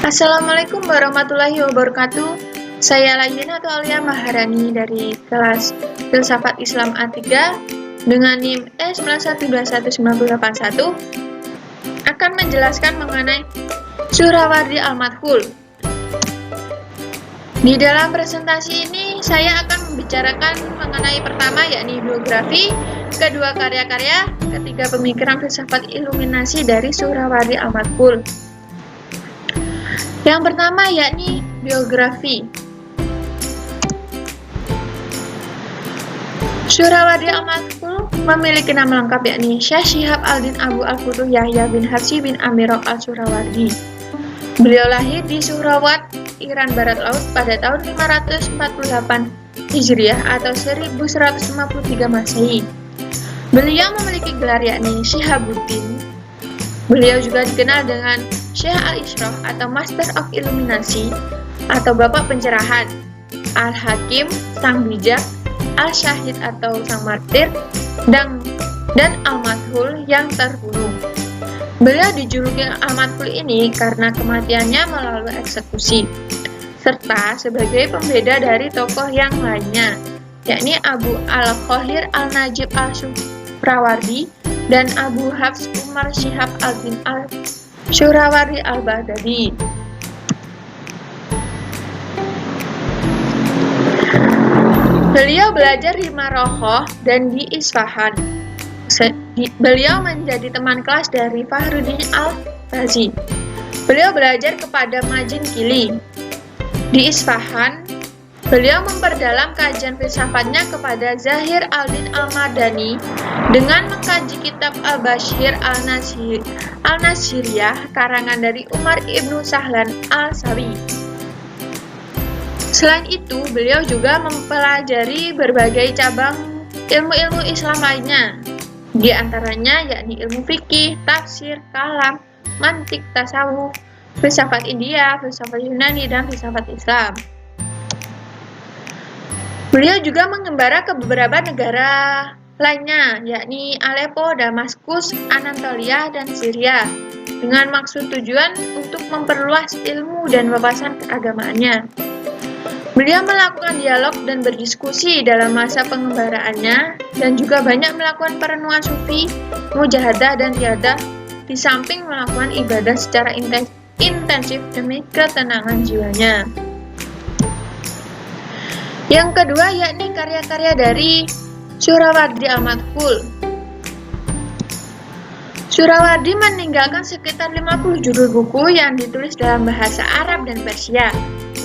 Assalamualaikum warahmatullahi wabarakatuh. Saya Layina atau Alia Maharani dari kelas Filsafat Islam A3 dengan NIM E91219081 akan menjelaskan mengenai Suhrawardi Al-Madkhul. Di dalam presentasi ini saya akan membicarakan mengenai pertama yakni biografi, kedua karya-karya, ketiga pemikiran filsafat iluminasi dari Suhrawardi Al-Madkhul. Yang pertama yakni biografi. Suhrawardi Al-Madkhul memiliki nama lengkap yakni Syekh Syihab Al-Din Abu Al-Futuh Yahya bin Hatsy bin Amirah Al-Suhrawardi. Beliau lahir di Suhrawat, Iran Barat Laut pada tahun 548 Hijriah atau 1153 Masehi. Beliau memiliki gelar yakni Syihabuddin. Beliau juga dikenal dengan Syekh Al-Ishrah atau Master of Illuminasi atau Bapak Pencerahan, Al-Hakim, Sang Bijak, Al-Syahid atau Sang Martir, dan Al-Madkhul yang terbunuh. Beliau dijuluki Al-Madkhul ini karena kematiannya melalui eksekusi, serta sebagai pembeda dari tokoh yang lainnya, yakni Abu Al-Khohir Al-Najib Al-Suhrawardi dan Abu Hafs Umar Syihab Al-Din Al-Suhrawardi Al-Baghdadi. Beliau belajar di Marokoh dan di Isfahan. Beliau menjadi teman kelas dari Fakhruddin Al-Razi. Beliau belajar kepada Majin Kili. Di Isfahan, beliau memperdalam kajian filsafatnya kepada Zahir Al-Din Al-Madani dengan mengkaji kitab Al-Bashir Al-Nasiriyah karangan dari Umar Ibnu Sahlan Al-Sawi. Selain itu, beliau juga mempelajari berbagai cabang ilmu-ilmu Islam lainnya, di antaranya yakni ilmu fikih, tafsir, kalam, mantik, tasawuf, filsafat India, filsafat Yunani, dan filsafat Islam. Beliau juga mengembara ke beberapa negara lainnya, yakni Aleppo, Damaskus, Anatolia, dan Syria, dengan maksud tujuan untuk memperluas ilmu dan wawasan keagamaannya. Beliau melakukan dialog dan berdiskusi dalam masa pengembaraannya, dan juga banyak melakukan perenungan sufi, mujahadah, dan riyadah, di samping melakukan ibadah secara intensif demi ketenangan jiwanya. Yang kedua yakni karya-karya dari Suhrawardi Al-Madkhul. Suhrawardi meninggalkan sekitar 50 judul buku yang ditulis dalam bahasa Arab dan Persia,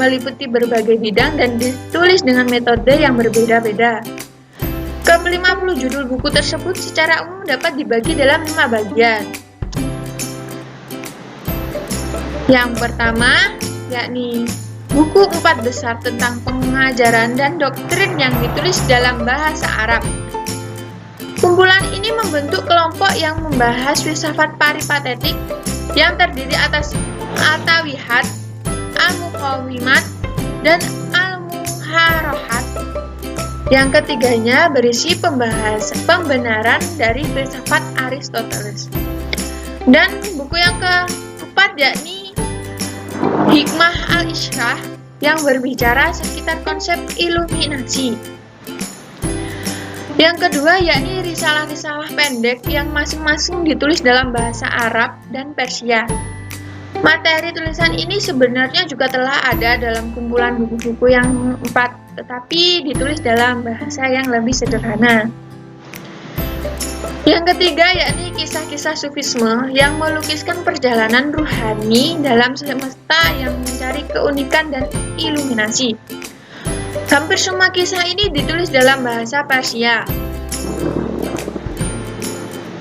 meliputi berbagai bidang dan ditulis dengan metode yang berbeda-beda. Ke-50 judul buku tersebut secara umum dapat dibagi dalam 5 bagian. Yang pertama yakni buku 4 besar tentang pengajaran dan doktrin yang ditulis dalam bahasa Arab. Kumpulan ini membentuk kelompok yang membahas filsafat peripatetik yang terdiri atas Al-Tawihat, Al-Muqawimat, dan Al-Muharohat. Yang ketiganya berisi pembenaran dari filsafat Aristoteles. Dan buku yang keempat yakni Hikmah Al-Ishrah yang berbicara sekitar konsep iluminasi. Yang kedua yakni risalah-risalah pendek yang masing-masing ditulis dalam bahasa Arab dan Persia. Materi tulisan ini sebenarnya juga telah ada dalam kumpulan buku-buku yang 4, tetapi ditulis dalam bahasa yang lebih sederhana. Yang ketiga yakni kisah-kisah sufisme yang melukiskan perjalanan ruhani dalam semesta yang mencari keunikan dan iluminasi. Hampir semua kisah ini ditulis dalam bahasa Persia.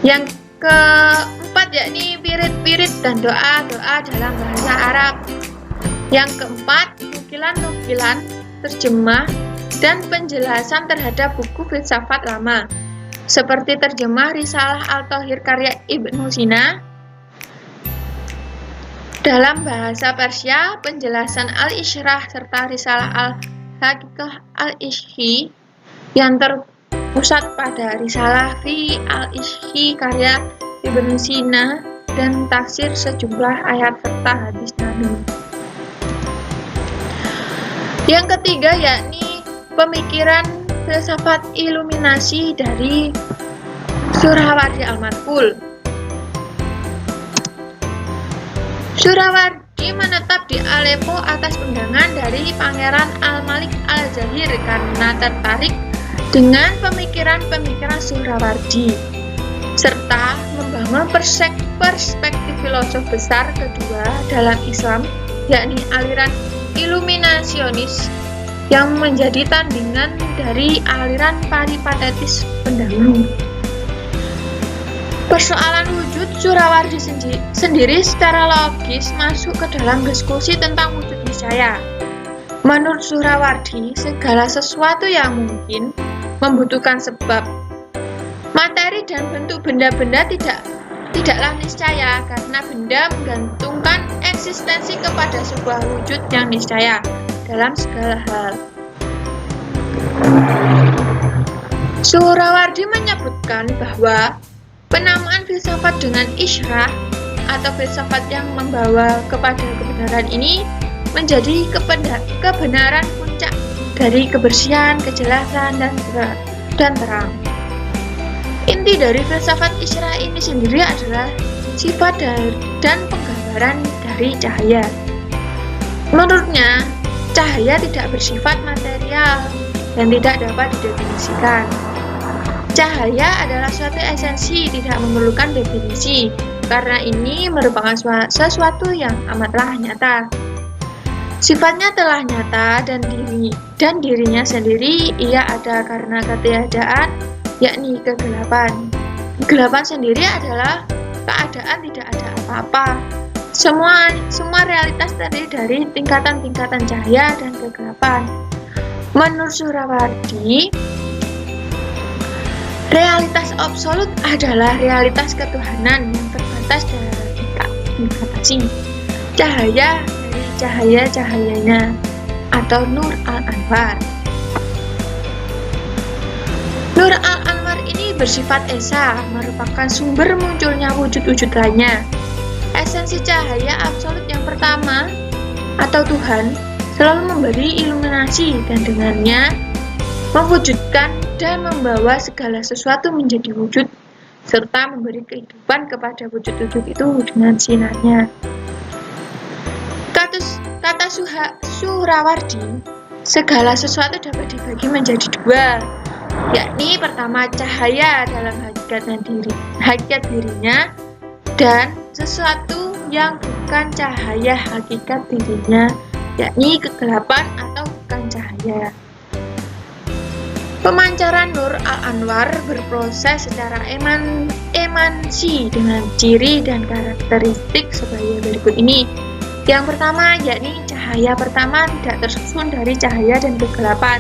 Yang keempat yakni wirid-wirid dan doa-doa dalam bahasa Arab. Yang keempat, nukilan-nukilan, terjemah, dan penjelasan terhadap buku filsafat lama, seperti terjemah Risalah Al-Tohir karya Ibnu Sina dalam bahasa Persia, penjelasan Al-Ishrah, serta Risalah Al-Haqiqah Al-Ishhi yang terpusat pada Risalah Fi Al-Ishhi karya Ibnu Sina dan tafsir sejumlah ayat serta hadis Nabi. Yang ketiga yakni pemikiran filsafat iluminasi dari Suhrawardi al-Madkhul. Suhrawardi menetap di Aleppo atas undangan dari Pangeran Al-Malik Al-Zahir karena tertarik dengan pemikiran-pemikiran Suhrawardi serta membangun perspektif filosof besar kedua dalam Islam, yakni aliran iluminasionis yang menjadi tandingan dari aliran peripatetis pendahulu. Persoalan wujud Suhrawardi sendiri secara logis masuk ke dalam diskusi tentang wujud niscaya. Menurut Suhrawardi, segala sesuatu yang mungkin membutuhkan sebab. Materi dan bentuk benda-benda tidaklah niscaya karena benda menggantungkan eksistensi kepada sebuah wujud yang niscaya dalam segala hal. Suhrawardi menyebutkan bahwa penamaan filsafat dengan isyrah atau filsafat yang membawa kepada kebenaran ini menjadi kebenaran puncak dari kebersihan, kejelasan, dan terang. Inti dari filsafat isyrah ini sendiri adalah sifat dan penggambaran dari cahaya. Menurutnya, cahaya tidak bersifat material dan tidak dapat didefinisikan. Cahaya adalah suatu esensi, tidak memerlukan definisi, karena ini merupakan sesuatu yang amatlah nyata. Sifatnya telah nyata dan dirinya sendiri ia ada karena ketiadaan, yakni kegelapan. Kegelapan sendiri adalah keadaan tidak ada apa-apa. Semua realitas terdiri dari tingkatan-tingkatan cahaya dan kegelapan. Menurut Suhrawardi, realitas absolut adalah realitas ketuhanan yang terbatas dan tidak dibatasi. Cahaya dari cahaya-cahayanya atau Nur al-Anwar. Nur al-Anwar ini bersifat esa, merupakan sumber munculnya wujud-wujud lainnya. Esensi cahaya absolut yang pertama atau Tuhan selalu memberi iluminasi dan dengannya mewujudkan dan membawa segala sesuatu menjadi wujud serta memberi kehidupan kepada wujud-wujud itu dengan sinarnya. Kata Suhrawardi, segala sesuatu dapat dibagi menjadi dua, yakni pertama cahaya dalam hakikat dirinya dan sesuatu yang bukan cahaya hakikat dirinya, yakni kegelapan atau bukan cahaya. Pemancaran Nur al-Anwar berproses secara emansi dengan ciri dan karakteristik sebagai berikut ini. Yang pertama, yakni cahaya pertama tidak tersusun dari cahaya dan kegelapan.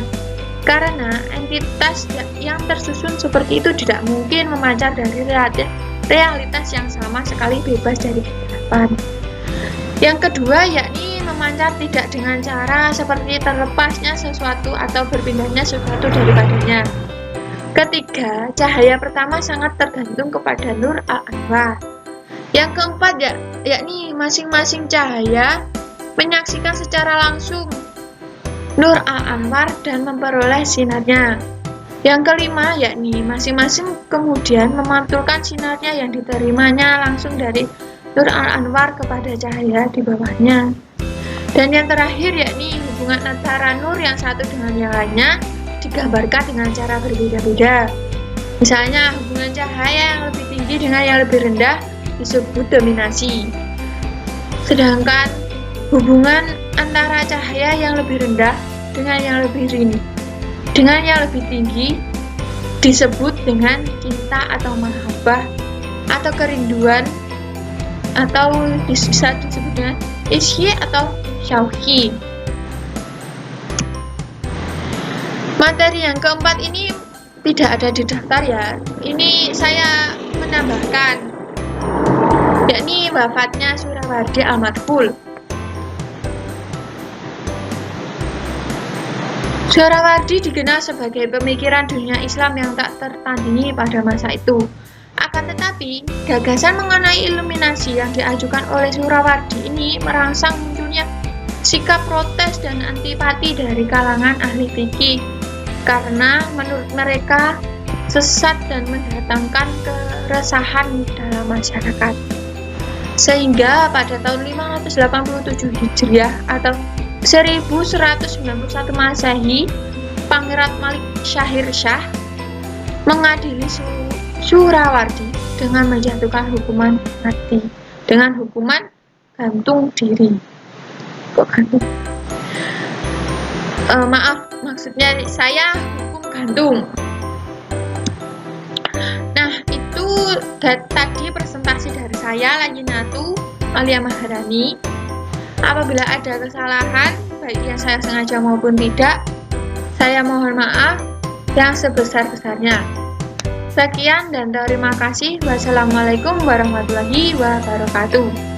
Karena entitas yang tersusun seperti itu tidak mungkin memancar dari realitas yang sama sekali bebas dari kegelapan. Yang kedua, yakni memancar tidak dengan cara seperti terlepasnya sesuatu atau berpindahnya sesuatu daripadanya. Ketiga, cahaya pertama sangat tergantung kepada Nur al-Anwar. Yang keempat, yakni masing-masing cahaya menyaksikan secara langsung Nur al-Anwar dan memperoleh sinarnya. Yang kelima, yakni masing-masing kemudian memantulkan sinarnya yang diterimanya langsung dari Nur al-Anwar kepada cahaya di bawahnya. Dan yang terakhir, yakni hubungan antara nur yang satu dengan yang lainnya digambarkan dengan cara berbeda-beda. Misalnya, hubungan cahaya yang lebih tinggi dengan yang lebih rendah disebut dominasi. Sedangkan hubungan antara cahaya yang lebih rendah dengan yang lebih tinggi disebut dengan cinta atau mahabbah atau kerinduan, atau bisa disebut dengan isyq atau syauqi. Materi yang keempat ini tidak ada di daftar ya. Ini saya menambahkan, yakni wafatnya Suhrawardi al-Madkhul. Suhrawardi dikenal sebagai pemikiran dunia Islam yang tak tertandingi pada masa itu. Akan tetapi, gagasan mengenai iluminasi yang diajukan oleh Suhrawardi ini merangsang munculnya sikap protes dan antipati dari kalangan ahli fikih karena menurut mereka sesat dan mendatangkan keresahan dalam masyarakat. Sehingga pada tahun 587 Hijriah atau 1191 Masehi, Pangeran Malik Syahir Shah mengadili Surawardi dengan menjatuhkan hukuman mati dengan hukuman gantung diri. Kok gantung? Maaf, maksudnya saya hukum gantung. Nah, itu tadi presentasi dari saya, Layyinatu Alia Maharani. Apabila ada kesalahan, baik yang saya sengaja maupun tidak, saya mohon maaf yang sebesar-besarnya. Sekian dan terima kasih. Wassalamualaikum warahmatullahi wabarakatuh.